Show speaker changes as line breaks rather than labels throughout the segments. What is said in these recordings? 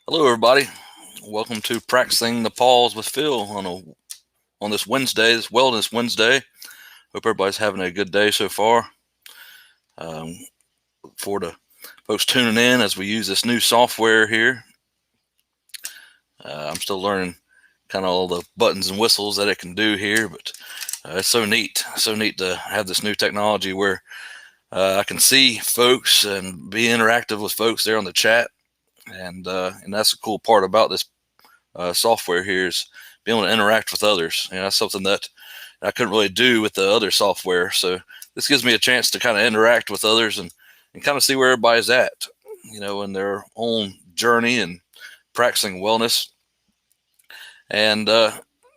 Hello, everybody. Welcome to Practicing the Pause with Phil on this Wednesday, this Wellness Wednesday. Hope everybody's having a good day so far. Um, Look forward to folks tuning in as we use this new software here. I'm still learning kind of all the buttons and whistles that it can do here, but it's so neat to have this new technology where I can see folks and be interactive with folks there on the chat, and that's a cool part about this software here is being able to interact with others. That's something that I couldn't really do with the other software. So this gives me a chance to kind of interact with others and kind of see where everybody's at, in their own journey and practicing wellness. And,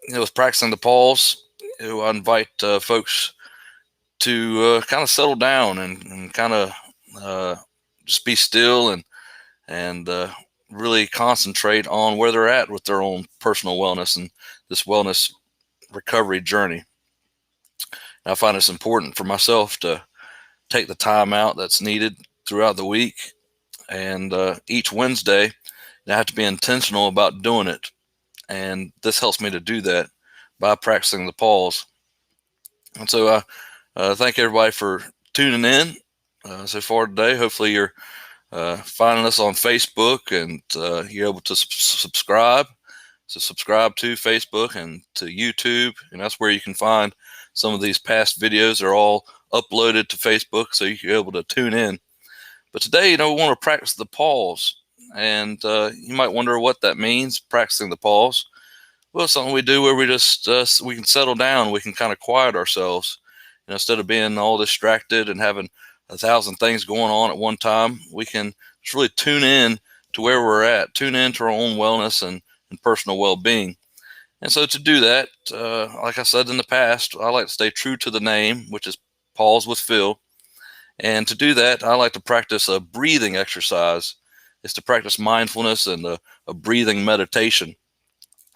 with practicing the pause, I invite folks to kind of settle down and kind of just be still and really concentrate on where they're at with their own personal wellness and this wellness recovery journey. And I find it's important for myself to take the time out that's needed throughout the week. And each Wednesday, I have to be intentional about doing it. And this helps me to do that by practicing the pause. And so I thank everybody for tuning in so far today. Hopefully, you're finding us on Facebook and you're able to subscribe. So subscribe to Facebook and to YouTube, and that's where you can find some of these past videos. Are all uploaded to Facebook, so you're able to tune in. But today, we want to practice the pause, and you might wonder what that means, practicing the pause. Well, it's something we do where we just we can settle down, we can kind of quiet ourselves, instead of being all distracted and having 1,000 things going on at one time. We can just really tune in to where we're at, tune in to our own wellness and personal well-being. And so to do that, like I said in the past, I like to stay true to the name, which is Pause with Phil. And to do that, I like to practice a breathing exercise. It's to practice mindfulness and a breathing meditation.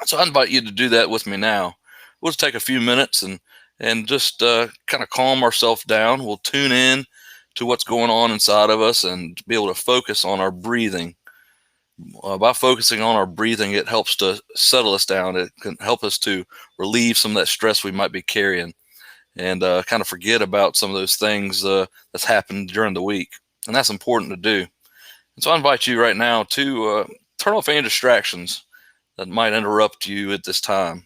So I invite you to do that with me now. We'll just take a few minutes and just kind of calm ourselves down. We'll tune in to what's going on inside of us and be able to focus on our breathing. By focusing on our breathing, it helps to settle us down. It can help us to relieve some of that stress we might be carrying and kind of forget about some of those things that's happened during the week. And that's important to do. And so I invite you right now to turn off any distractions that might interrupt you at this time.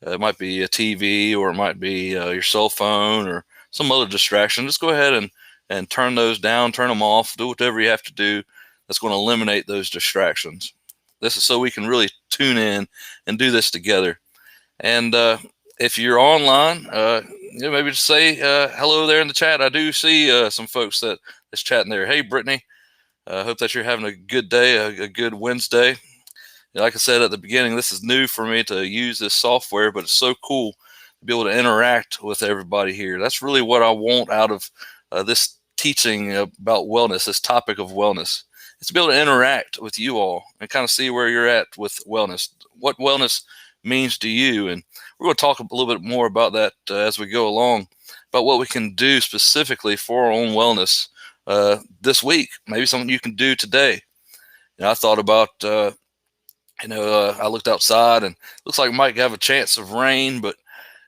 It might be a TV, or it might be your cell phone or some other distraction. Just go ahead and turn those down, turn them off, do whatever you have to do that's going to eliminate those distractions. This is so we can really tune in and do this together. And if you're online, maybe just say hello there in the chat. I do see some folks that's chatting there. Hey, Brittany, I hope that you're having a good day, a good Wednesday. Like I said at the beginning, this is new for me to use this software, but it's so cool to be able to interact with everybody here. That's really what I want out of this teaching about wellness, this topic of wellness. It's to be able to interact with you all and kind of see where you're at with wellness, what wellness means to you. And we're going to talk a little bit more about that as we go along, about what we can do specifically for our own wellness this week, maybe something you can do today. I thought about I looked outside and it looks like we might have a chance of rain, but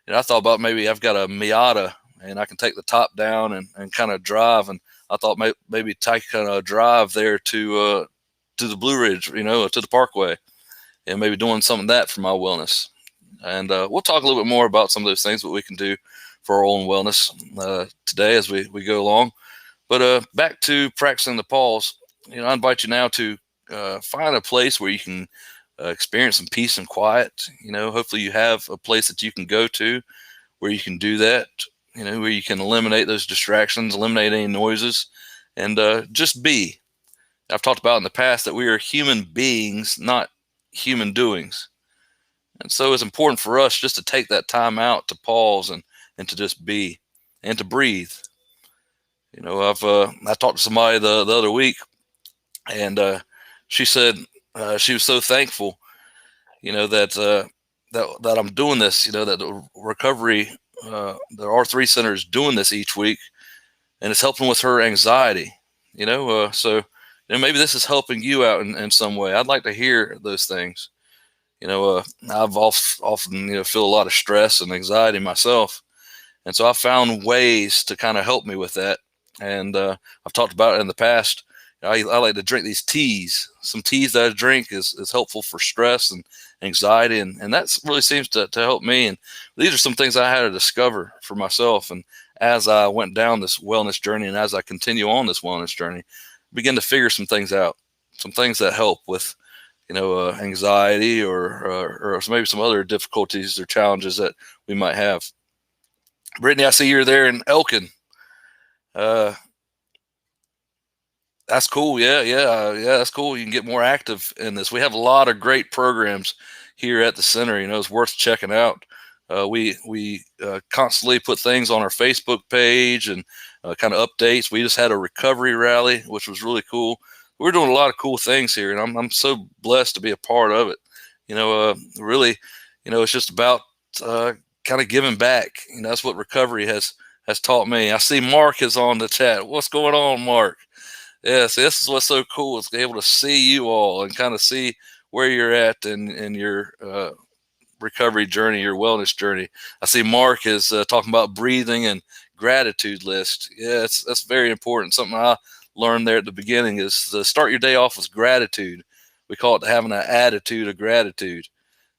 I thought about maybe I've got a Miata and I can take the top down and kind of drive. And I thought maybe take a drive there to the Blue Ridge, to the Parkway, and maybe doing some of that for my wellness. And we'll talk a little bit more about some of those things that we can do for our own wellness today as we go along. But back to practicing the pause. I invite you now to find a place where you can experience some peace and quiet. Hopefully you have a place that you can go to where you can do that, where you can eliminate those distractions, eliminate any noises, and just be. I've talked about in the past that we are human beings, not human doings. And so it's important for us just to take that time out to pause and to just be and to breathe. I talked to somebody the other week, and she said she was so thankful, that I'm doing this, that the recovery, the R3 Center is doing this each week, and it's helping with her anxiety. So maybe this is helping you out in some way. I'd like to hear those things. I've often, feel a lot of stress and anxiety myself. And so I found ways to kind of help me with that. And I've talked about it in the past. I like to drink these teas. Some teas that I drink is helpful for stress and anxiety. And that really seems to help me. And these are some things I had to discover for myself. And as I went down this wellness journey and as I continue on this wellness journey, I begin to figure some things out, some things that help with anxiety or maybe some other difficulties or challenges that we might have. Brittany, I see you're there in Elkin. Uh, that's cool. Yeah. That's cool. You can get more active in this. We have a lot of great programs here at the center. It's worth checking out. We constantly put things on our Facebook page and kind of updates. We just had a recovery rally, which was really cool. We're doing a lot of cool things here, and I'm so blessed to be a part of it. Really, it's just about kind of giving back. That's what recovery has taught me. I see Mark is on the chat. What's going on, Mark? Yes, this is what's so cool. It's able to see you all and kind of see where you're at in your recovery journey, your wellness journey. I see Mark is talking about breathing and gratitude list. Yeah, that's very important. Something I learned there at the beginning is to start your day off with gratitude. We call it having an attitude of gratitude.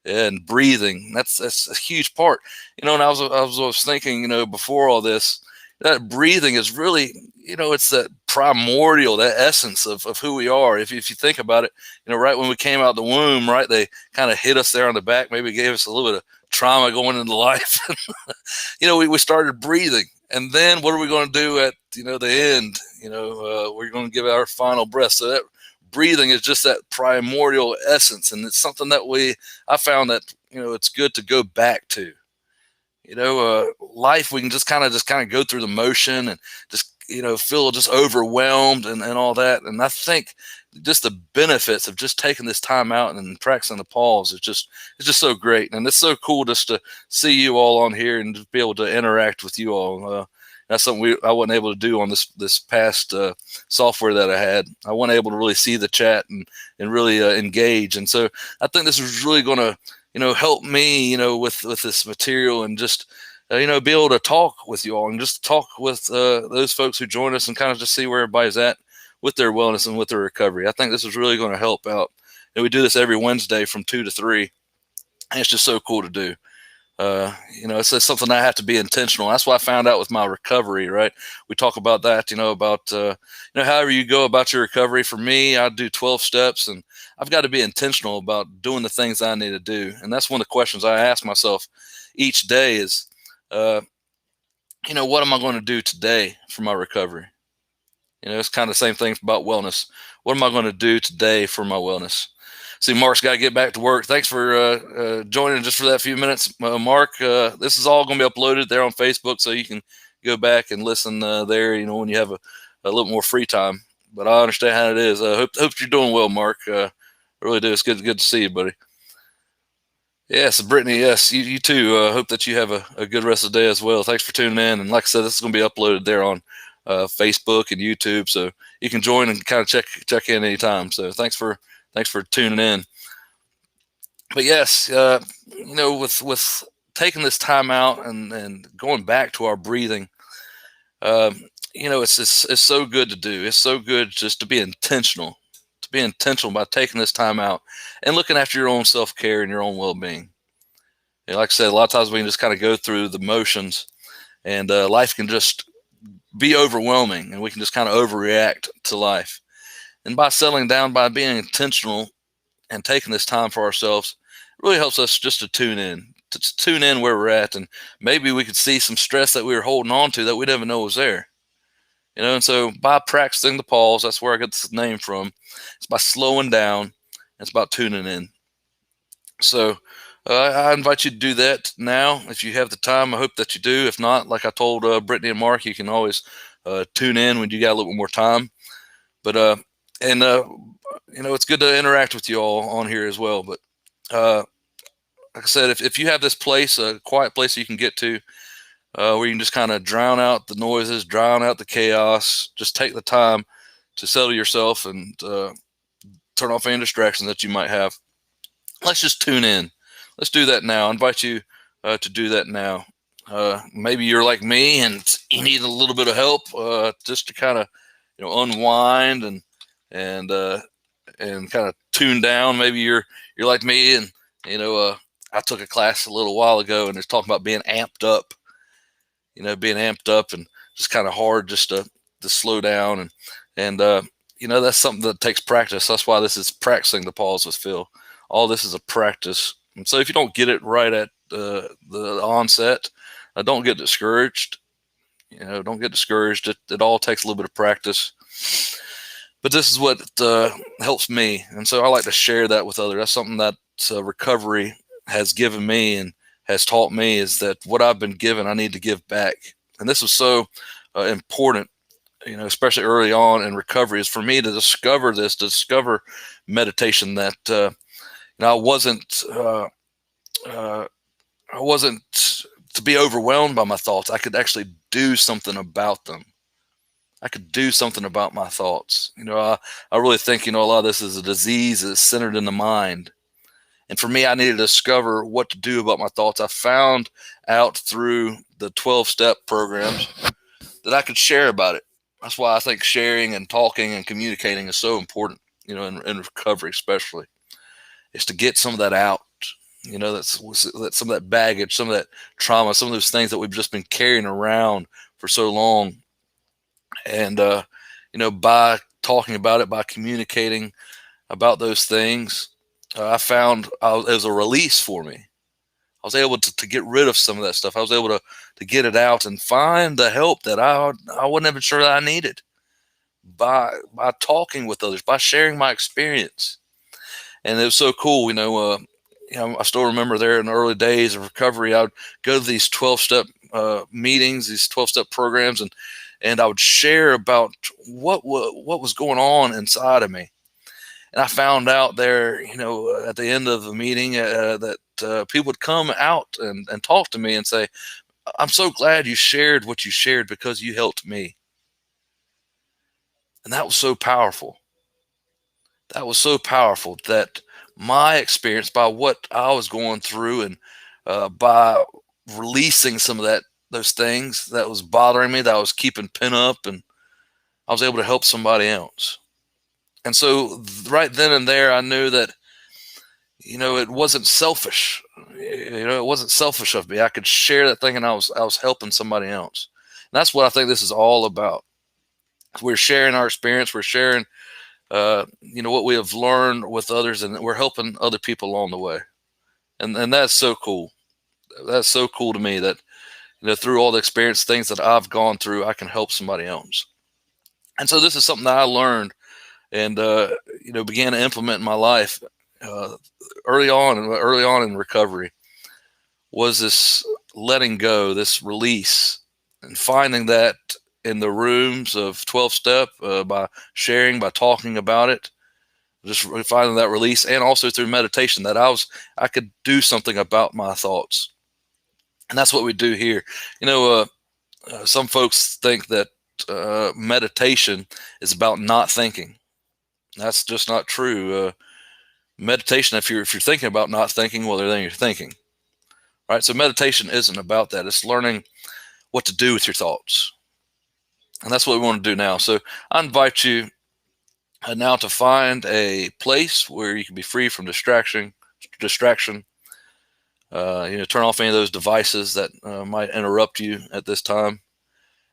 And breathing, that's a huge part. And I was thinking, before all this, that breathing is really, it's that primordial, that essence of who we are. If you think about it, right when we came out the womb, right, they kind of hit us there on the back, maybe gave us a little bit of trauma going into life. We started breathing. And then what are we going to do at, the end? We're going to give our final breath. So that breathing is just that primordial essence. And it's something that I found that, it's good to go back to. Life, we can just kind of go through the motion and just, feel just overwhelmed and all that. And I think just the benefits of just taking this time out and practicing the pause it's just so great. And it's so cool just to see you all on here and just be able to interact with you all. That's something I wasn't able to do on this past software that I had. I wasn't able to really see the chat and really engage. And so I think this is really going to, help me, with this material and just, be able to talk with you all and just talk with those folks who join us and kind of just see where everybody's at with their wellness and with their recovery. I think this is really going to help out. And we do this every Wednesday from 2 to 3. And it's just so cool to do. It's something I have to be intentional. That's what I found out with my recovery, right? We talk about that, about, however you go about your recovery. For me, I do 12 steps and I've got to be intentional about doing the things I need to do. And that's one of the questions I ask myself each day is, what am I going to do today for my recovery? It's kind of the same thing about wellness. What am I going to do today for my wellness? See, Mark's got to get back to work. Thanks for joining just for that few minutes. Mark, this is all going to be uploaded there on Facebook, so you can go back and listen there, when you have a little more free time. But I understand how it is. I hope you're doing well, Mark. I really do. It's good to see you, buddy. Yes, Brittany, yes, you too. Hope that you have a good rest of the day as well. Thanks for tuning in. And like I said, this is going to be uploaded there on Facebook and YouTube, so you can join and kind of check in anytime. So thanks for tuning in. But yes, with taking this time out and going back to our breathing, it's so good to do. It's so good just to be intentional by taking this time out and looking after your own self-care and your own well-being. Like I said, a lot of times we can just kind of go through the motions and life can just be overwhelming and we can just kind of overreact to life. And by settling down, by being intentional and taking this time for ourselves, it really helps us just to tune in where we're at. And maybe we could see some stress that we were holding on to that we didn't even know was there. And so by practicing the pause, that's where I get this name from. It's by slowing down. It's about tuning in. So I invite you to do that now. If you have the time, I hope that you do. If not, like I told Brittany and Mark, you can always tune in when you got a little bit more time. But it's good to interact with you all on here as well. But like I said, if you have this place, a quiet place you can get to, where you can just kind of drown out the noises, drown out the chaos, just take the time settle yourself and turn off any distractions that you might have. Let's just tune in. Let's do that now. I invite you to do that now. Maybe you're like me and you need a little bit of help just to kind of unwind and kind of tune down. Maybe you're like me and I took a class a little while ago and it's talking about being amped up. Being amped up and just kind of hard just to slow down and that's something that takes practice. That's why this is practicing the pause with Phil. All this is a practice. And so if you don't get it right at the onset, don't get discouraged. Don't get discouraged. It all takes a little bit of practice. But this is what helps me. And so I like to share that with others. That's something that recovery has given me and has taught me, is that what I've been given, I need to give back. And this was so important, especially early on in recovery, is for me to discover this, to discover meditation, that I wasn't to be overwhelmed by my thoughts. I could actually do something about them. I could do something about my thoughts. I really think, a lot of this is a disease that's centered in the mind. And for me, I needed to discover what to do about my thoughts. I found out through the 12-step programs that I could share about it. That's why I think sharing and talking and communicating is so important, in recovery especially, is to get some of that out. That's some of that baggage, some of that trauma, some of those things that we've just been carrying around for so long. And, by talking about it, by communicating about those things, I found it was a release for me. I was able to get rid of some of that stuff. I was able to get it out and find the help that I wasn't even sure that I needed by talking with others, by sharing my experience. And it was so cool. I still remember there in the early days of recovery, I would go to these 12-step meetings, these 12-step programs, and I would share about what was going on inside of me. And I found out there, at the end of the meeting, that people would come out and talk to me and say, "I'm so glad you shared what you shared because you helped me." And that was so powerful. That was so powerful, that my experience, by what I was going through, and by releasing some of those things that was bothering me, that I was keeping pent up, and I was able to help somebody else. And so right then and there, I knew that, it wasn't selfish. It wasn't selfish of me. I could share that thing, and I was helping somebody else. And that's what I think this is all about. We're sharing our experience. We're sharing, what we have learned with others, and we're helping other people along the way. And that's so cool. That's so cool to me that, through all the experience, things that I've gone through, I can help somebody else. And so this is something that I learned and began to implement in my life early on in recovery, was this letting go, this release, and finding that in the rooms of 12-step, by sharing, by talking about it, just finding that release, and also through meditation, that I could do something about my thoughts. And that's what we do here. Some folks think that meditation is about not thinking. That's just not true. Meditation, if you're thinking about not thinking, well, then you're thinking, right? So meditation isn't about that. It's learning what to do with your thoughts, and that's what we want to do now. So I invite you now to find a place where you can be free from distraction. Turn off any of those devices that might interrupt you at this time,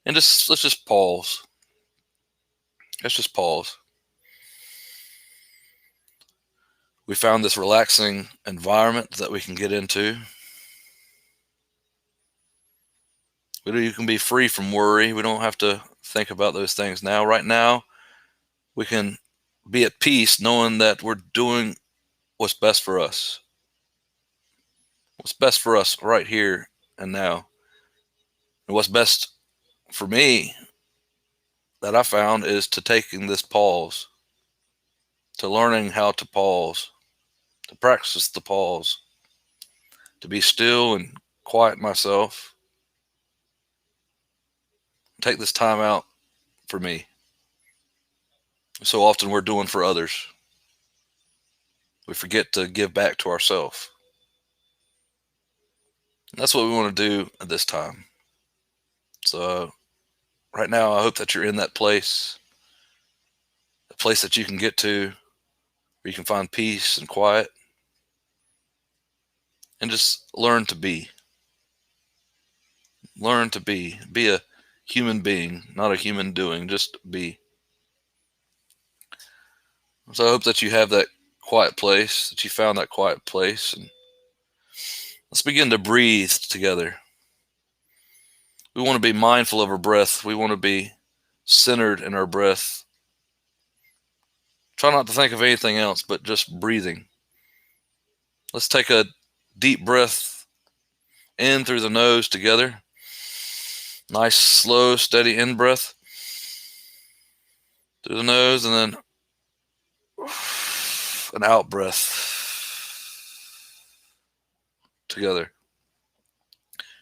and let's just pause. Let's just pause. We found this relaxing environment that we can get into. You can be free from worry. We don't have to think about those things now. Right now, we can be at peace knowing that we're doing what's best for us. What's best for us right here and now. And what's best for me, that I found, is to taking this pause, to learning how to pause, to practice the pause, to be still and quiet myself. Take this time out for me. So often we're doing for others. We forget to give back to ourselves. And that's what we want to do at this time. So right now, I hope that you're in that place, a place that you can get to where you can find peace and quiet and just learn to be. Learn to be. Be a human being, not a human doing, just be. So I hope that you have that quiet place, that you found that quiet place. And let's begin to breathe together. We want to be mindful of our breath. We want to be centered in our breath. Try not to think of anything else but just breathing. Let's take a deep breath in through the nose together. Nice, slow, steady in breath through the nose, and then an out breath together.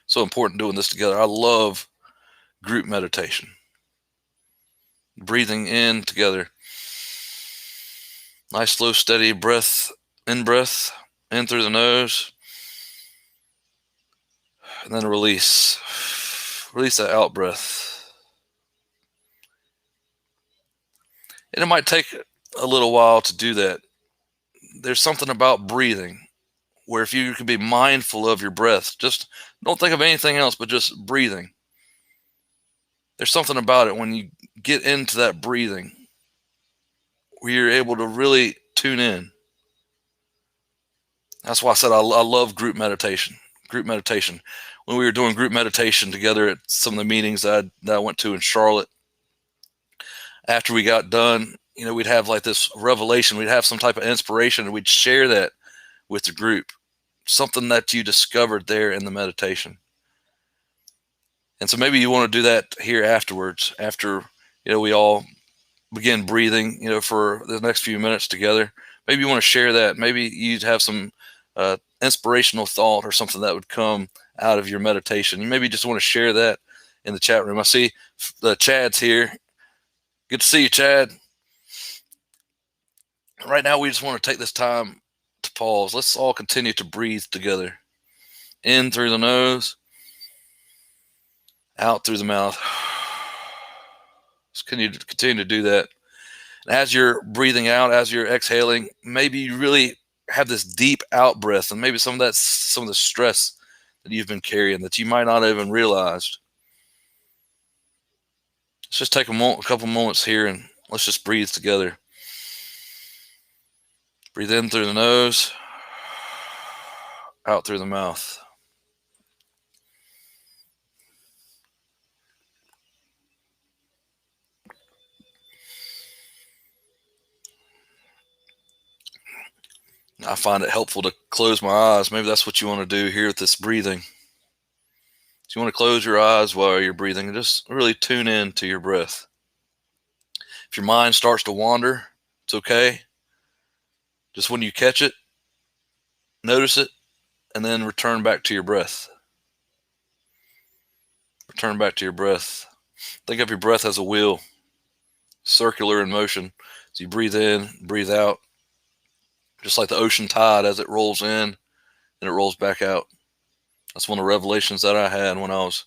So important doing this together. I love group meditation. Breathing in together. Nice, slow, steady breath in through the nose, and then release. Release that out breath. And it might take a little while to do that. There's something about breathing where if you can be mindful of your breath, just don't think of anything else but just breathing. There's something about it when you get into that breathing where you're able to really tune in. That's why I said I love group meditation. Group meditation. When we were doing group meditation together at some of the meetings that I went to in Charlotte, after we got done, we'd have like this revelation. We'd have some type of inspiration, and we'd share that with the group. Something that you discovered there in the meditation. And so maybe you want to do that here afterwards, after we all begin breathing, for the next few minutes together. Maybe you want to share that. Maybe you'd have some inspirational thought or something that would come out of your meditation. You maybe just want to share that in the chat room. I see Chad's here. Good to see you, Chad. Right now, we just want to take this time to pause. Let's all continue to breathe together. In through the nose, out through the mouth. Just continue to do that. And as you're breathing out, as you're exhaling, maybe you really have this deep out breath, and maybe some of the stress that you've been carrying that you might not have even realized. Let's just take a couple moments here and let's just breathe together. Breathe in through the nose, out through the mouth. I find it helpful to close my eyes. Maybe that's what you want to do here with this breathing. So you want to close your eyes while you're breathing and just really tune in to your breath. If your mind starts to wander, it's okay. Just when you catch it, notice it, and then return back to your breath. Return back to your breath. Think of your breath as a wheel, circular in motion. So you breathe in, breathe out, just like the ocean tide as it rolls in and it rolls back out. That's one of the revelations that I had when I was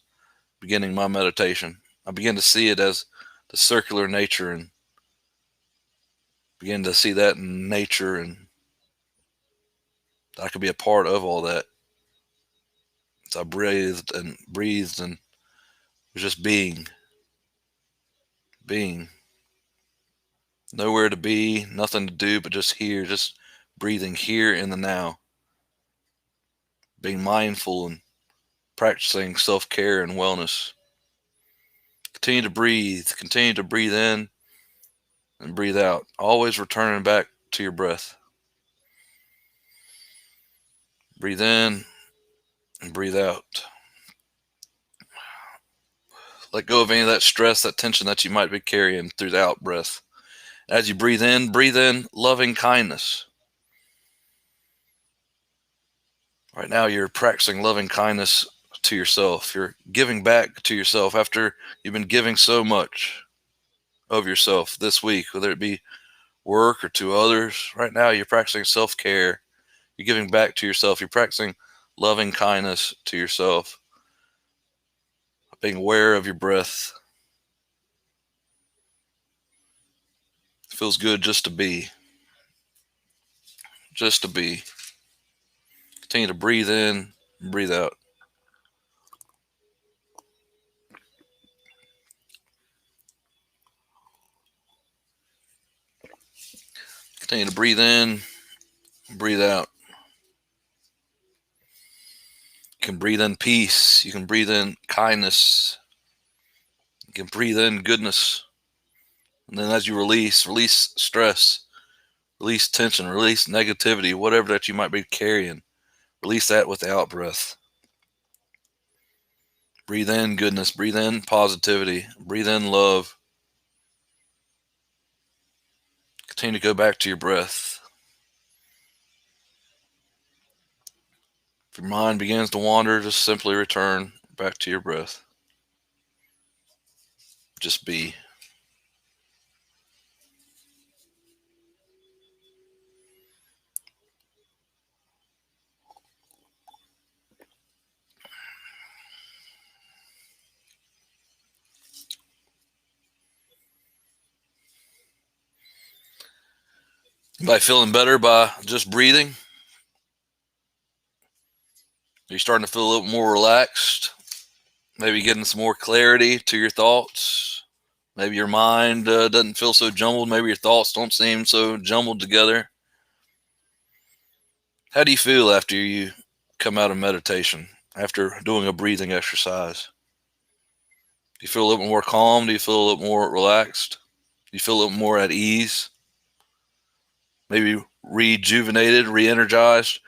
beginning my meditation. I began to see it as the circular nature and began to see that in nature, and I could be a part of all that. So I breathed and was just being. Nowhere to be, nothing to do, but just here, just breathing here in the now. Being mindful and practicing self-care and wellness. Continue to breathe in and breathe out. Always returning back to your breath. Breathe in and breathe out. Let go of any of that stress, that tension that you might be carrying through the out breath. As you breathe in loving kindness. Right now, you're practicing loving kindness to yourself. You're giving back to yourself after you've been giving so much. of yourself this week, whether it be work or to others. Right now, you're practicing self-care. You're giving back to yourself. You're practicing loving kindness to yourself, being aware of your breath. It feels good just to be. Just to be. Continue to breathe in and breathe out. Continue to breathe in, breathe out. You can breathe in peace. You can breathe in kindness. You can breathe in goodness. And then as you release stress, release tension, release negativity, whatever that you might be carrying. Release that with the out breath. Breathe in goodness. Breathe in positivity. Breathe in love. Continue to go back to your breath. If your mind begins to wander, just simply return back to your breath. Just be. By feeling better by just breathing? Are you starting to feel a little more relaxed? Maybe getting some more clarity to your thoughts? Maybe your mind doesn't feel so jumbled. Maybe your thoughts don't seem so jumbled together. How do you feel after you come out of meditation, after doing a breathing exercise? Do you feel a little more calm? Do you feel a little more relaxed? Do you feel a little more at ease? Maybe rejuvenated, re-energized?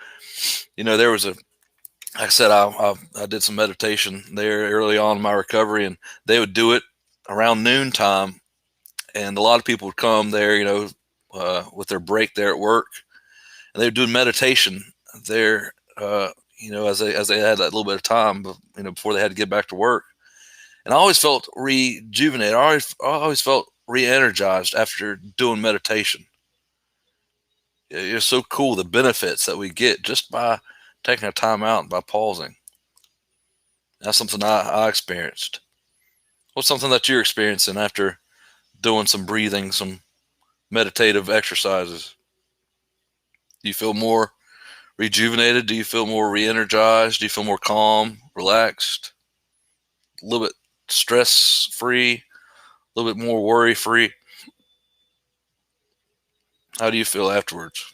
There was like I said, I did some meditation there early on in my recovery, and they would do it around noontime. And a lot of people would come there, with their break there at work, and they were doing meditation there, as they had that little bit of time, before they had to get back to work. And I always felt rejuvenated. I always felt re-energized after doing meditation. It's so cool, the benefits that we get just by taking a time out and by pausing. That's something I experienced. What's something that you're experiencing after doing some breathing, some meditative exercises? Do you feel more rejuvenated? Do you feel more re-energized? Do you feel more calm, relaxed, a little bit stress-free, a little bit more worry-free? How do you feel afterwards?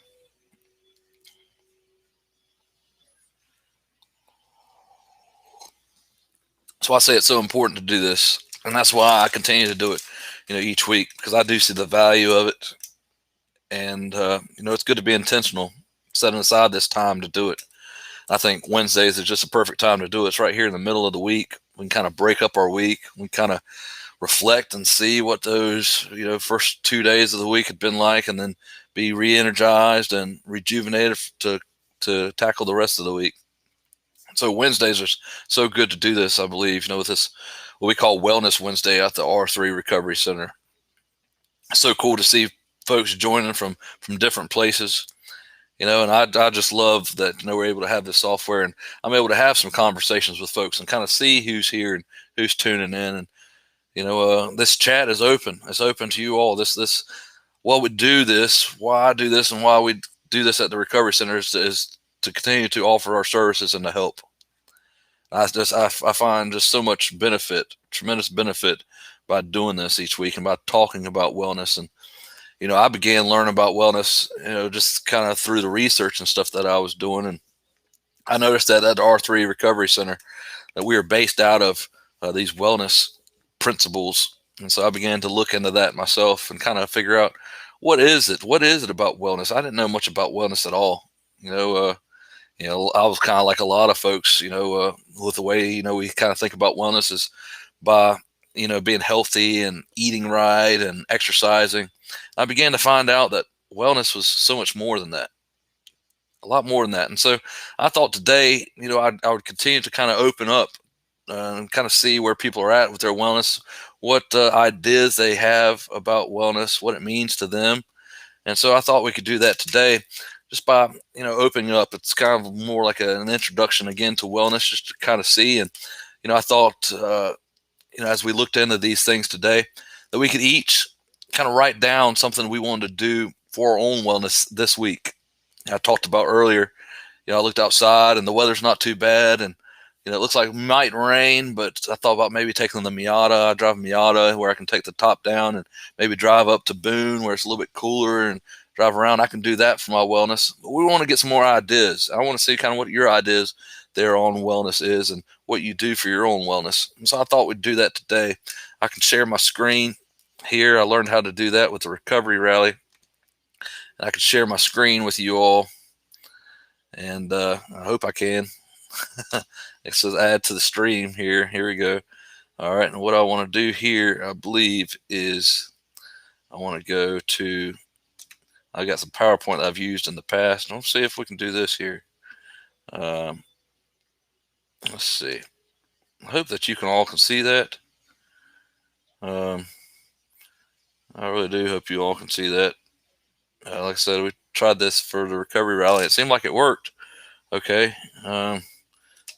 That's why I say it's so important to do this, and that's why I continue to do it, each week, because I do see the value of it, and it's good to be intentional, setting aside this time to do it. I think Wednesdays is just a perfect time to do it. It's right here in the middle of the week. We can kind of break up our week. We kind of reflect and see what those first 2 days of the week had been like, and then be re-energized and rejuvenated to tackle the rest of the week. So Wednesdays are so good to do this, I believe, with this, what we call Wellness Wednesday at the R3 Recovery Center. It's so cool to see folks joining from different places, and I just love that, we're able to have this software, and I'm able to have some conversations with folks and kind of see who's here and who's tuning in. And, this chat is open. It's open to you all. Why we do this, why I do this, and why we do this at the Recovery Center is to continue to offer our services and to help. I find just so much benefit, tremendous benefit, by doing this each week and by talking about wellness. And, I began learning about wellness, just kind of through the research and stuff that I was doing. And I noticed that at the R3 Recovery Center that we are based out of these wellness principles. And so I began to look into that myself and kind of figure out, what is it about wellness? I didn't know much about wellness at all. I was kind of like a lot of folks, with the way, we kind of think about wellness is by, being healthy and eating right and exercising. I began to find out that wellness was so much more than that, a lot more than that. And so I thought today, I would continue to kind of open up and kind of see where people are at with their wellness, what ideas they have about wellness, what it means to them. And so I thought we could do that today just by, opening up. It's kind of more like an introduction again to wellness, just to kind of see. And, I thought, as we looked into these things today, that we could each kind of write down something we wanted to do for our own wellness this week. I talked about earlier, I looked outside and the weather's not too bad. And, it looks like it might rain, but I thought about maybe taking the Miata. I drive a Miata where I can take the top down and maybe drive up to Boone where it's a little bit cooler and drive around. I can do that for my wellness. But we want to get some more ideas. I want to see kind of what your ideas there on wellness is and what you do for your own wellness. And so I thought we'd do that today. I can share my screen here. I learned how to do that with the recovery rally. And I can share my screen with you all. And I hope I can. It says add to the stream here. Here we go. All right. And what I want to do here, I believe, is I want to go to, I got some PowerPoint that I've used in the past. And let's see if we can do this here. Let's see. I hope that you can all see that. I really do hope you all can see that. Like I said, we tried this for the recovery rally. It seemed like it worked. Okay.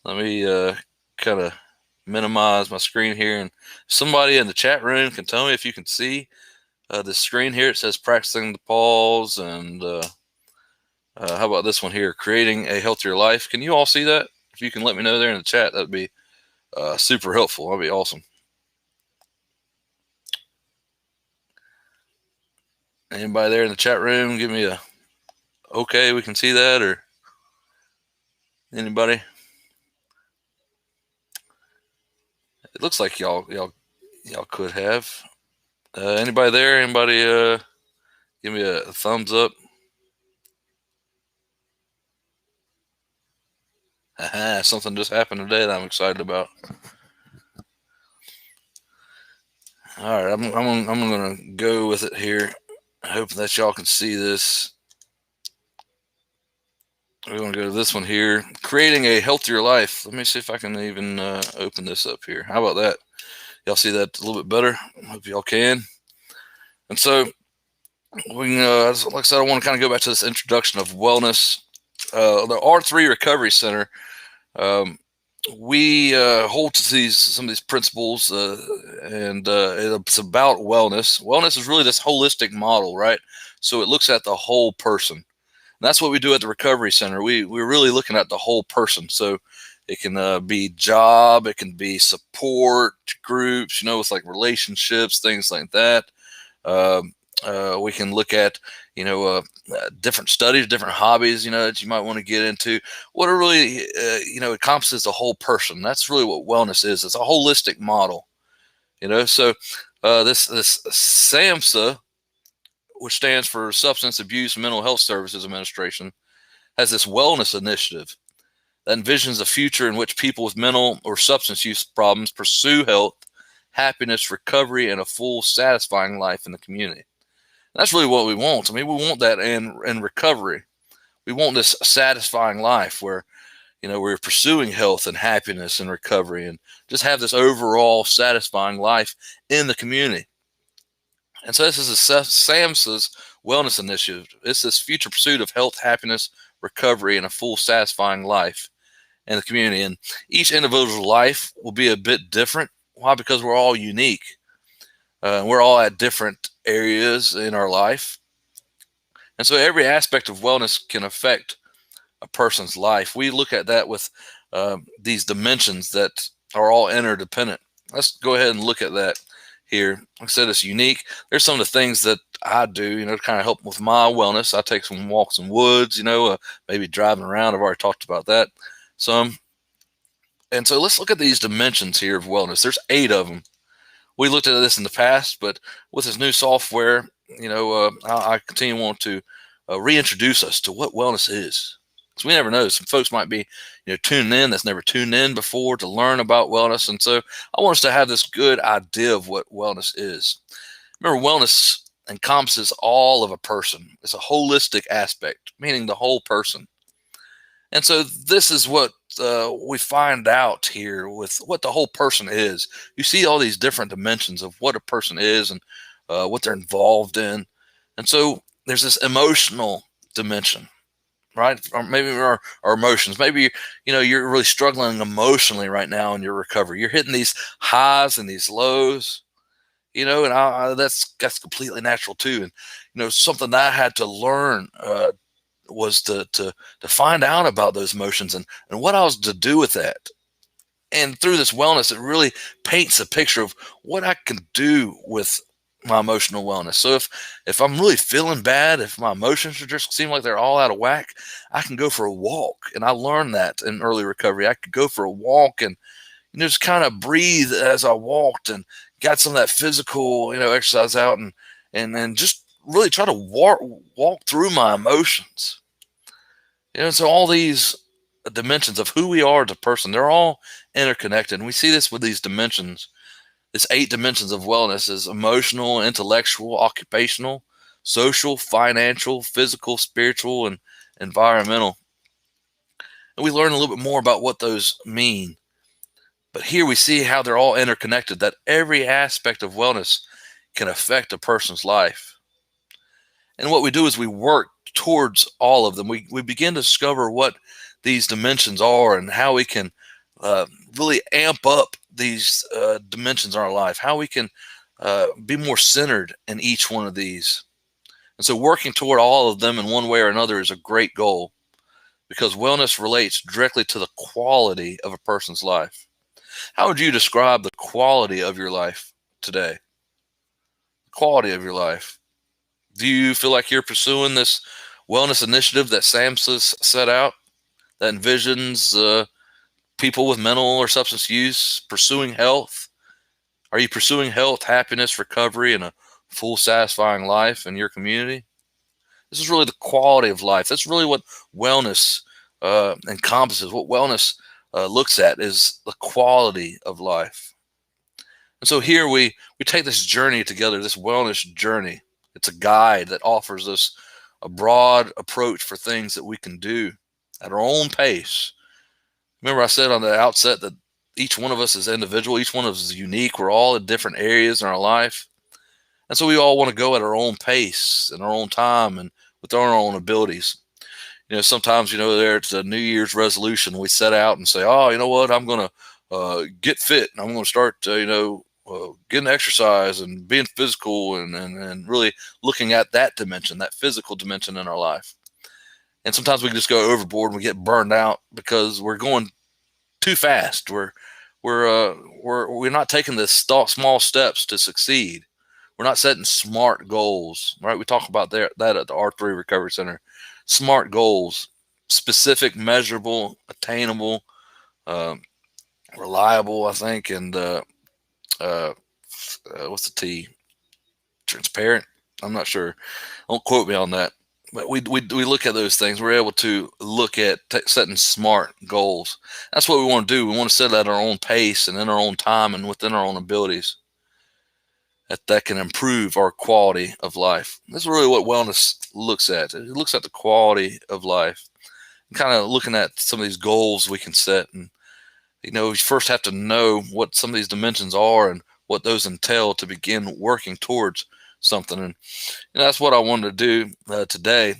Let me kind of minimize my screen here. And somebody in the chat room can tell me if you can see the screen here. It says practicing the pause. And how about this one here? Creating a healthier life. Can you all see that? If you can let me know there in the chat, that'd be super helpful. That'd be awesome. Anybody there in the chat room, give me a okay, we can see that, or anybody? It looks like y'all could have. Anybody there? Anybody give me a thumbs up? Something just happened today that I'm excited about. All right, I'm gonna go with it here. I hope that y'all can see this. We're gonna go to this one here. Creating a healthier life. Let me see if I can even open this up here. How about that? Y'all see that a little bit better? I hope y'all can. And so we can, like I said, I want to kind of go back to this introduction of wellness. The R3 Recovery Center. We hold to some of these principles, and it's about wellness. Wellness is really this holistic model, right? So it looks at the whole person. And that's what we do at the Recovery Center. We're really looking at the whole person. So it can be job, it can be support groups, with like relationships, things like that. We can look at, different studies, different hobbies, that you might want to get into. What it really, encompasses the whole person. That's really what wellness is. It's a holistic model, So this SAMHSA, which stands for Substance Abuse and Mental Health Services Administration, has this wellness initiative that envisions a future in which people with mental or substance use problems pursue health, happiness, recovery, and a full, satisfying life in the community. That's really what we want. I mean, we want that in recovery. We want this satisfying life where, we're pursuing health and happiness and recovery and just have this overall satisfying life in the community. And so this is SAMHSA's wellness initiative. It's this future pursuit of health, happiness, recovery, and a full, satisfying life in the community. And each individual's life will be a bit different. Why? Because we're all unique. We're all at different areas in our life. And so every aspect of wellness can affect a person's life. We look at that with these dimensions that are all interdependent. Let's go ahead and look at that here. Like I said, it's unique. There's some of the things that I do, to kind of help with my wellness. I take some walks in woods, maybe driving around. I've already talked about that some. And so let's look at these dimensions here of wellness. There's 8 of them. We looked at this in the past, but with this new software, I continue to want to reintroduce us to what wellness is. Because we never know. Some folks might be, tuning in that's never tuned in before to learn about wellness. And so I want us to have this good idea of what wellness is. Remember, wellness encompasses all of a person. It's a holistic aspect, meaning the whole person. And so this is what we find out here with what the whole person is. You see all these different dimensions of what a person is and what they're involved in. And so there's this emotional dimension, right? Or maybe our emotions. Maybe you're really struggling emotionally right now in your recovery. You're hitting these highs and these lows, and that's completely natural too. And something that I had to learn was to find out about those emotions and what I was to do with that. And through this wellness, it really paints a picture of what I can do with my emotional wellness. So if I'm really feeling bad, if my emotions are just seem like they're all out of whack, I can go for a walk. And I learned that in early recovery. I could go for a walk and just kind of breathe as I walked and got some of that physical, exercise out and just really try to walk through my emotions. So all these dimensions of who we are as a person, they're all interconnected. And we see this with these dimensions. This 8 dimensions of wellness is emotional, intellectual, occupational, social, financial, physical, spiritual, and environmental. And we learn a little bit more about what those mean. But here we see how they're all interconnected, that every aspect of wellness can affect a person's life. And what we do is we work towards all of them. We begin to discover what these dimensions are and how we can really amp up these dimensions in our life, how we can be more centered in each one of these. And so working toward all of them in one way or another is a great goal, because wellness relates directly to the quality of a person's life. How would you describe the quality of your life today? Quality of your life. Do you feel like you're pursuing this wellness initiative that SAMHSA set out, that envisions people with mental or substance use pursuing health? Are you pursuing health, happiness, recovery, and a full, satisfying life in your community? This is really the quality of life. That's really what wellness encompasses. What wellness looks at is the quality of life. And so here we take this journey together, this wellness journey. It's a guide that offers us a broad approach for things that we can do at our own pace. Remember, I said on the outset that each one of us is individual. Each one of us is unique. We're all in different areas in our life. And so we all want to go at our own pace and our own time and with our own abilities. Sometimes, there's a New Year's resolution. We set out and say, oh, you know what, I'm going to get fit. And I'm going to start, getting exercise and being physical and really looking at that dimension, that physical dimension in our life. And sometimes we can just go overboard and we get burned out because we're going too fast. We're not taking the small steps to succeed. We're not setting smart goals, right? We talk about that at the R3 Recovery Center. Smart goals, specific, measurable, attainable, reliable, I think, and what's the T? Transparent? I'm not sure. Don't quote me on that. But we look at those things. We're able to look at setting smart goals. That's what we want to do. We want to set at our own pace and in our own time and within our own abilities. That can improve our quality of life. This is really what wellness looks at. It looks at the quality of life, and kind of looking at some of these goals we can set. And you first have to know what some of these dimensions are and what those entail to begin working towards something. And that's what I wanted to do today.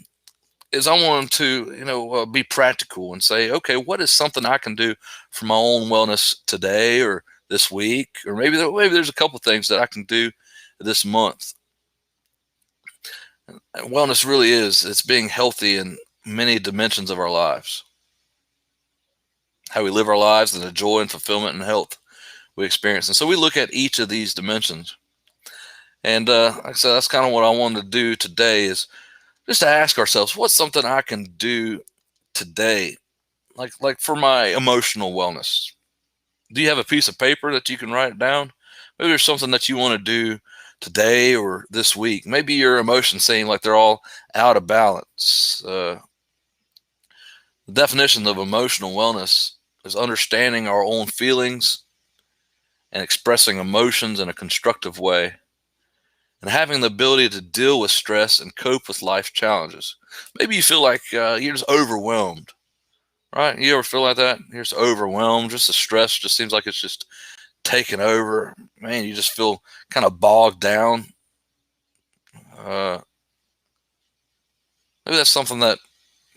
Is I wanted to be practical and say, okay, what is something I can do for my own wellness today or this week, or maybe there's a couple things that I can do this month. And wellness really it's being healthy in many dimensions of our lives. How we live our lives and the joy and fulfillment and health we experience. And so we look at each of these dimensions. And like I said, that's kind of what I wanted to do today, is just to ask ourselves, what's something I can do today, like for my emotional wellness? Do you have a piece of paper that you can write it down? Maybe there's something that you want to do today or this week. Maybe your emotions seem like they're all out of balance. The definition of emotional wellness is understanding our own feelings and expressing emotions in a constructive way, and having the ability to deal with stress and cope with life challenges. Maybe you feel like you're just overwhelmed right? You ever feel like that? You're just overwhelmed, just the stress just seems like it's just taking over. Man, you just feel kind of bogged down. Uh, Maybe that's something that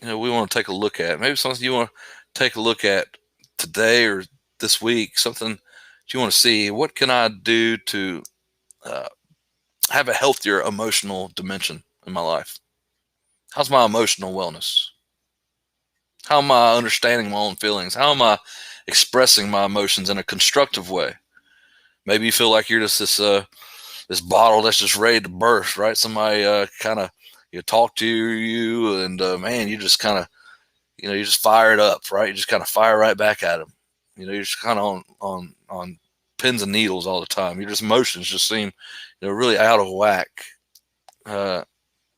we want to take a look at. Maybe something you want to take a look at today or this week. Something that you want to see. What can I do to uh, have a healthier emotional dimension in my life? How's my emotional wellness? How am I understanding my own feelings? How am I expressing my emotions in a constructive way? Maybe you feel like you're just this bottle that's just ready to burst, right? Somebody kind of talk to you, and man, you just kind of you just fire it up, right? You just kind of fire right back at them. You're just kind of on pins and needles all the time. Your just emotions just seem really out of whack. Uh,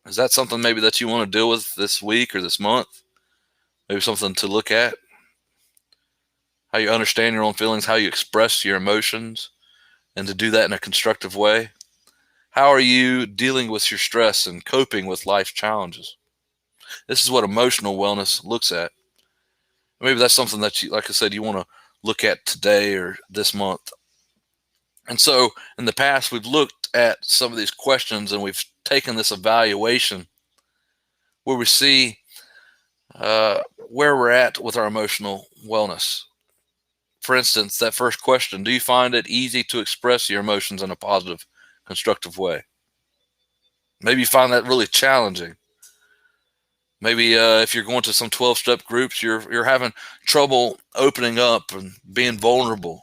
is that something maybe that you want to deal with this week or this month? Maybe something to look at. How you understand your own feelings, how you express your emotions, and to do that in a constructive way. How are you dealing with your stress and coping with life's challenges? This is what emotional wellness looks at. Maybe that's something that you, like I said, you want to look at today or this month. And so in the past, we've looked at some of these questions and we've taken this evaluation where we see where we're at with our emotional wellness. For instance, that first question, do you find it easy to express your emotions in a positive, constructive way? Maybe you find that really challenging. Maybe if you're going to some 12-step groups, you're having trouble opening up and being vulnerable.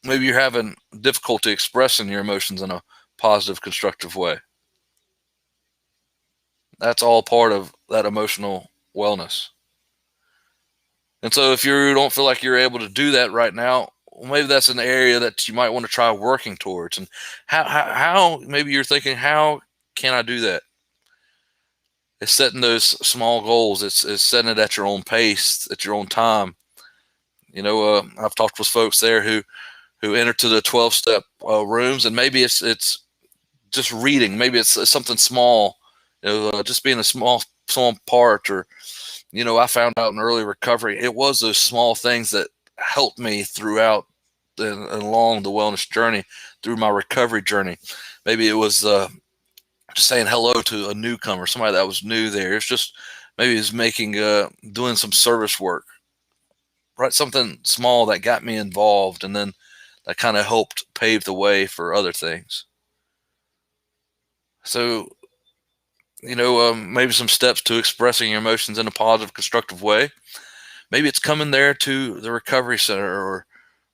Maybe you're having difficulty expressing your emotions in a positive, constructive way. That's all part of that emotional wellness. And so if you don't feel like you're able to do that right now, maybe that's an area that you might want to try working towards. And how maybe you're thinking, how can I do that? It's setting those small goals. It's setting it at your own pace, at your own time. I've talked with folks there who enter to the 12-step rooms, and maybe it's just reading. Maybe it's something small, just being a small part. Or I found out in early recovery, it was those small things that helped me throughout and along the wellness journey, through my recovery journey. Maybe it was just saying hello to a newcomer, somebody that was new there. It's just maybe it's making doing some service work, right? Something small that got me involved, and then that kind of helped pave the way for other things. So, maybe some steps to expressing your emotions in a positive, constructive way. Maybe it's coming there to the recovery center,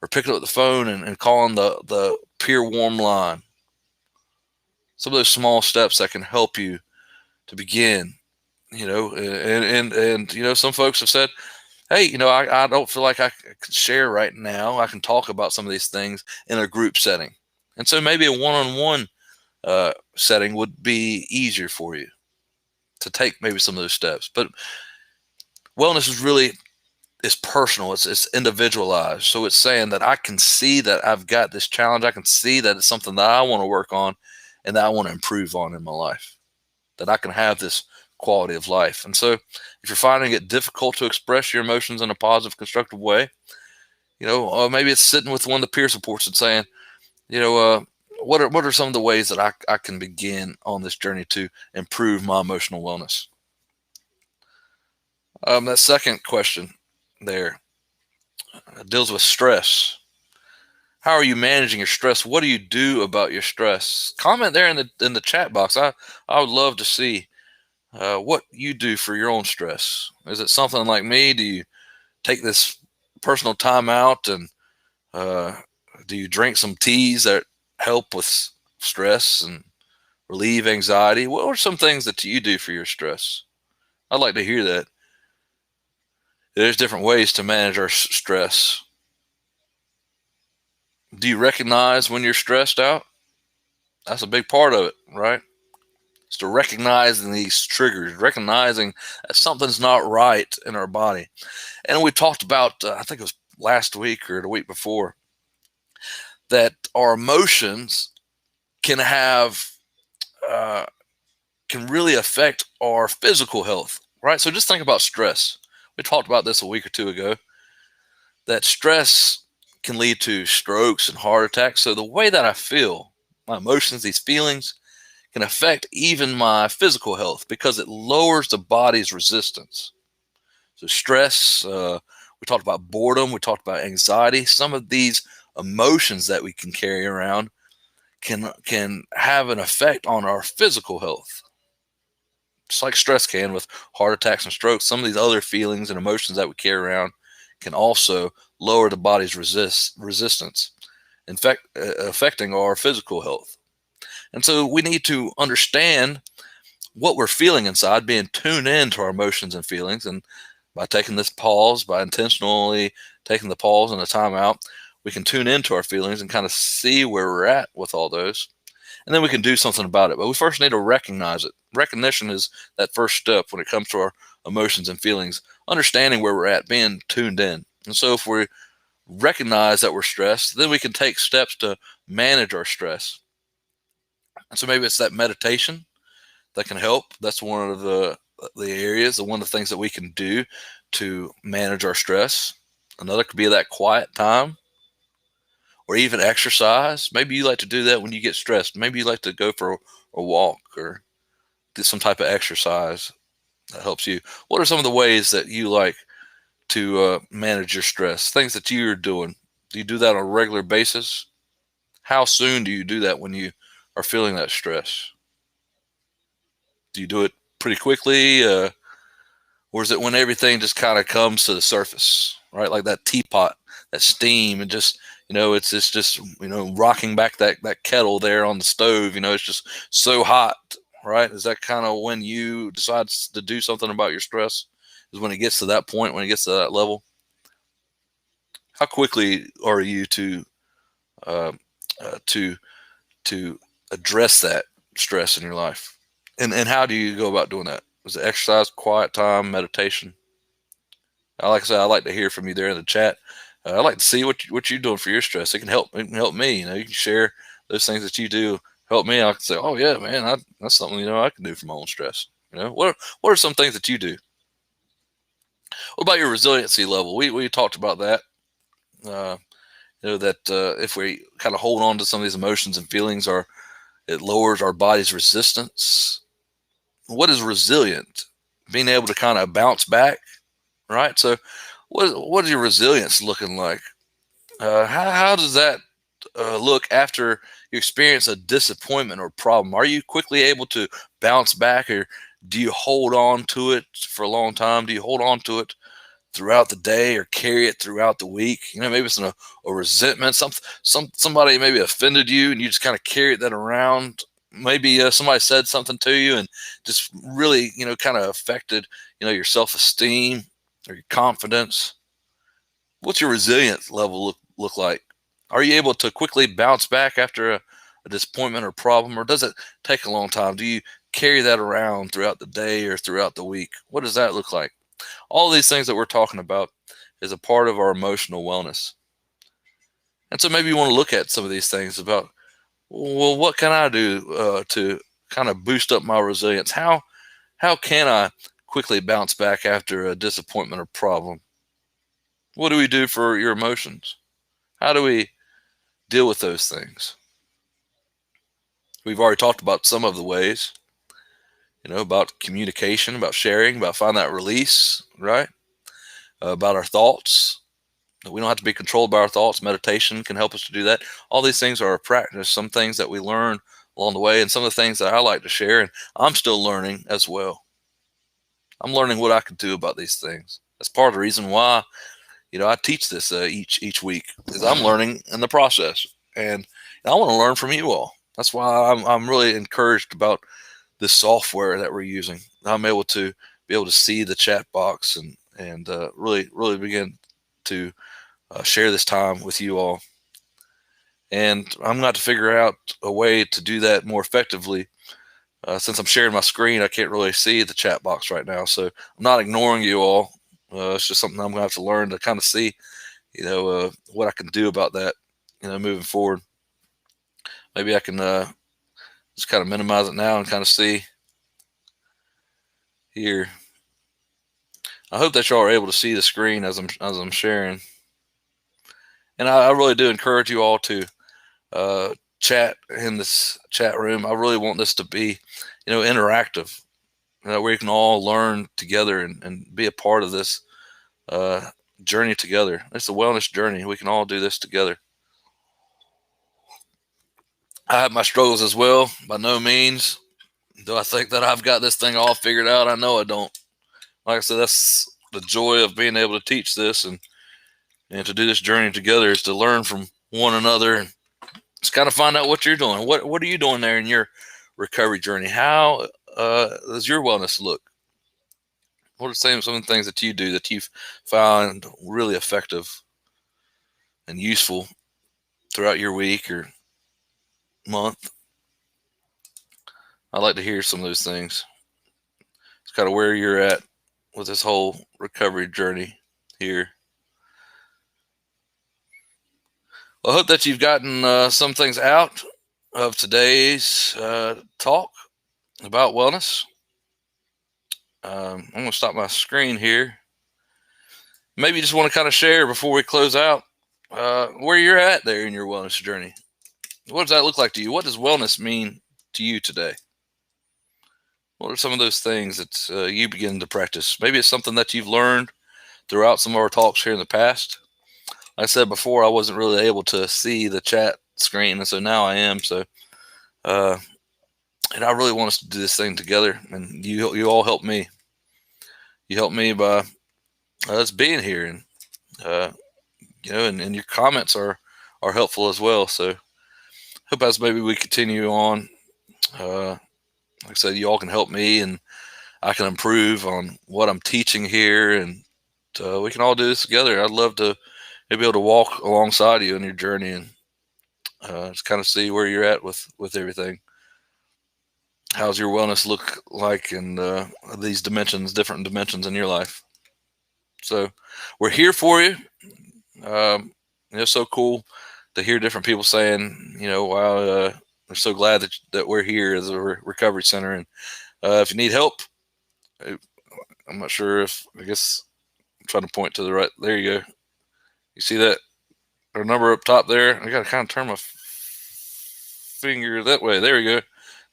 or picking up the phone and calling the peer warm line. Some of those small steps that can help you to begin. And some folks have said, hey, I don't feel like I can share right now. I can talk about some of these things in a group setting. And so maybe a one-on-one setting would be easier for you to take maybe some of those steps. But wellness is personal. It's individualized. So it's saying that I can see that I've got this challenge. I can see that it's something that I want to work on and that I want to improve on in my life, that I can have this quality of life. And so if you're finding it difficult to express your emotions in a positive, constructive way, maybe it's sitting with one of the peer supports and saying, what are some of the ways that I can begin on this journey to improve my emotional wellness? That second question there deals with stress. How are you managing your stress? What do you do about your stress? Comment there in the chat box. I would love to see what you do for your own stress. Is it something like me? Do you take this personal time out, and do you drink some teas that help with stress and relieve anxiety? What are some things that you do for your stress? I'd like to hear that. There's different ways to manage our stress. Do you recognize when you're stressed out? That's a big part of it, right? It's to recognizing these triggers, recognizing that something's not right in our body. And we talked about, I think it was last week or the week before, that our emotions can have, can really affect our physical health, right? So just think about stress. We talked about this a week or two ago, that stress can lead to strokes and heart attacks. So the way that I feel, my emotions, these feelings, can affect even my physical health because it lowers the body's resistance. So stress, we talked about boredom, we talked about anxiety. Some of these emotions that we can carry around can have an effect on our physical health. Just like stress can with heart attacks and strokes, some of these other feelings and emotions that we carry around can also lower the body's resistance, in fact, affecting our physical health. And so we need to understand what we're feeling inside, being tuned in to our emotions and feelings. And by taking this pause, by intentionally taking the pause and the time out, we can tune into our feelings and kind of see where we're at with all those. And then we can do something about it. But we first need to recognize it. Recognition is that first step when it comes to our emotions and feelings, understanding where we're at, being tuned in. And so if we recognize that we're stressed, then we can take steps to manage our stress. And so maybe it's that meditation that can help. That's one of the areas, one of the things that we can do to manage our stress. Another could be that quiet time or even exercise. Maybe you like to do that when you get stressed. Maybe you like to go for a walk or do some type of exercise that helps you. What are some of the ways that you like to manage your stress? Things that you're doing. Do you do that on a regular basis? How soon do you do that when you are feeling that stress? Do you do it pretty quickly? Or is it when everything just kind of comes to the surface, right? Like that teapot, that steam, and just, it's just, rocking back that kettle there on the stove, it's just so hot, right? Is that kind of when you decide to do something about your stress? Is when it gets to that point, when it gets to that level? How quickly are you uh, to to address that stress in your life? And how do you go about doing that? Is it exercise, quiet time, meditation? Like I said, I like to hear from you there in the chat. I like to see what you're doing for your stress. It can help. It can help me. You can share those things that you do. Help me. I can say, oh yeah, man, that's something I can do for my own stress. What are some things that you do? What about your resiliency level? We talked about that. Uh, that if we kind of hold on to some of these emotions and feelings, it lowers our body's resistance. What is resilient? Being able to kind of bounce back, right? So, what is your resilience looking like? How does that look after you experience a disappointment or problem? Are you quickly able to bounce back, or do you hold on to it for a long time? Do you hold on to it throughout the day or carry it throughout the week? Maybe it's a resentment. Somebody maybe offended you, and you just kind of carried that around. Maybe somebody said something to you and just really, kind of affected, your self-esteem or your confidence. What's your resilience level look like? Are you able to quickly bounce back after a disappointment or problem, or does it take a long time? Do you carry that around throughout the day or throughout the week? What does that look like? All these things that we're talking about is a part of our emotional wellness. And so maybe you want to look at some of these things about, well, what can I do to kind of boost up my resilience? How can I quickly bounce back after a disappointment or problem? What do we do for your emotions? How do we deal with those things? We've already talked about some of the ways, about communication, about sharing, about finding that release, right? About our thoughts. We don't have to be controlled by our thoughts. Meditation can help us to do that. All these things are a practice, some things that we learn along the way, and some of the things that I like to share, and I'm still learning as well. I'm learning what I can do about these things. That's part of the reason why, I teach this each week, because I'm learning in the process, and I want to learn from you all. That's why I'm really encouraged about this software that we're using. I'm able to see the chat box and really begin to share this time with you all. And I'm going to have to figure out a way to do that more effectively. Since I'm sharing my screen, I can't really see the chat box right now. So I'm not ignoring you all. It's just something I'm going to have to learn to kind of see, what I can do about that, moving forward. Maybe I can just kind of minimize it now and kind of see here. I hope that y'all are able to see the screen as I'm sharing. And I really do encourage you all to chat in this chat room. I really want this to be, interactive, where you can all learn together and be a part of this journey together. It's a wellness journey. We can all do this together. I have my struggles as well. By no means do I think that I've got this thing all figured out. I know I don't. Like I said, that's the joy of being able to teach this and to do this journey together, is to learn from one another and just kind of find out what you're doing. What are you doing there in your recovery journey? How does your wellness look? What are some of the things that you do that you've found really effective and useful throughout your week or month? I'd like to hear some of those things. It's kind of where you're at with this whole recovery journey here. Well, I hope that you've gotten some things out of today's talk about wellness. I'm going to stop my screen here. Maybe you just want to kind of share before we close out where you're at there in your wellness journey. What does that look like to you? What does wellness mean to you today? What are some of those things that you begin to practice? Maybe it's something that you've learned throughout some of our talks here in the past. Like I said before, I wasn't really able to see the chat screen, and so now I am. So, and I really want us to do this thing together, and you all help me. You help me by us being here, and and your comments are helpful as well. So, hope as maybe we continue on. Like I said, you all can help me, and I can improve on what I'm teaching here, and we can all do this together. I'd love to be able to walk alongside you in your journey and just kind of see where you're at with everything. How's your wellness look like in these dimensions, different dimensions in your life? So we're here for you. It's so cool to hear different people saying, wow, we're so glad that we're here as a recovery center. And if you need help, I'm not sure I guess I'm trying to point to the right. There you go. You see that? Our number up top there. I got to kind of turn my finger that way. There we go.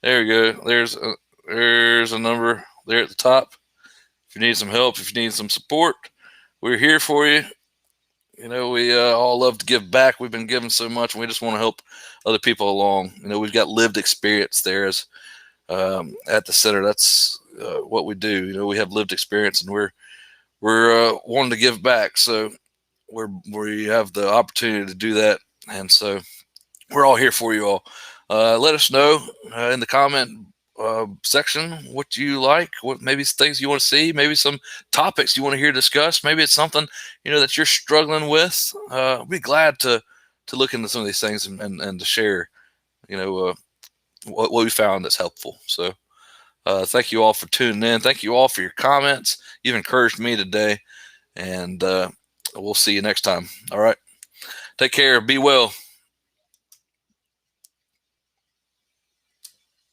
There we go. There's a number there at the top. If you need some help, if you need some support, we're here for you. We all love to give back. We've been given so much, and we just want to help other people along. We've got lived experience there as at the center. That's what we do. We have lived experience, and we're wanting to give back. So we have the opportunity to do that, and so we're all here for you all. Let us know in the comment section what you like, what maybe things you want to see, maybe some topics you want to hear discussed. Maybe it's something that you're struggling with. I'd be glad to look into some of these things and to share what we found that's helpful. So thank you all for tuning in. Thank you all for your comments. You've encouraged me today, and we'll see you next time. All right, take care, be well.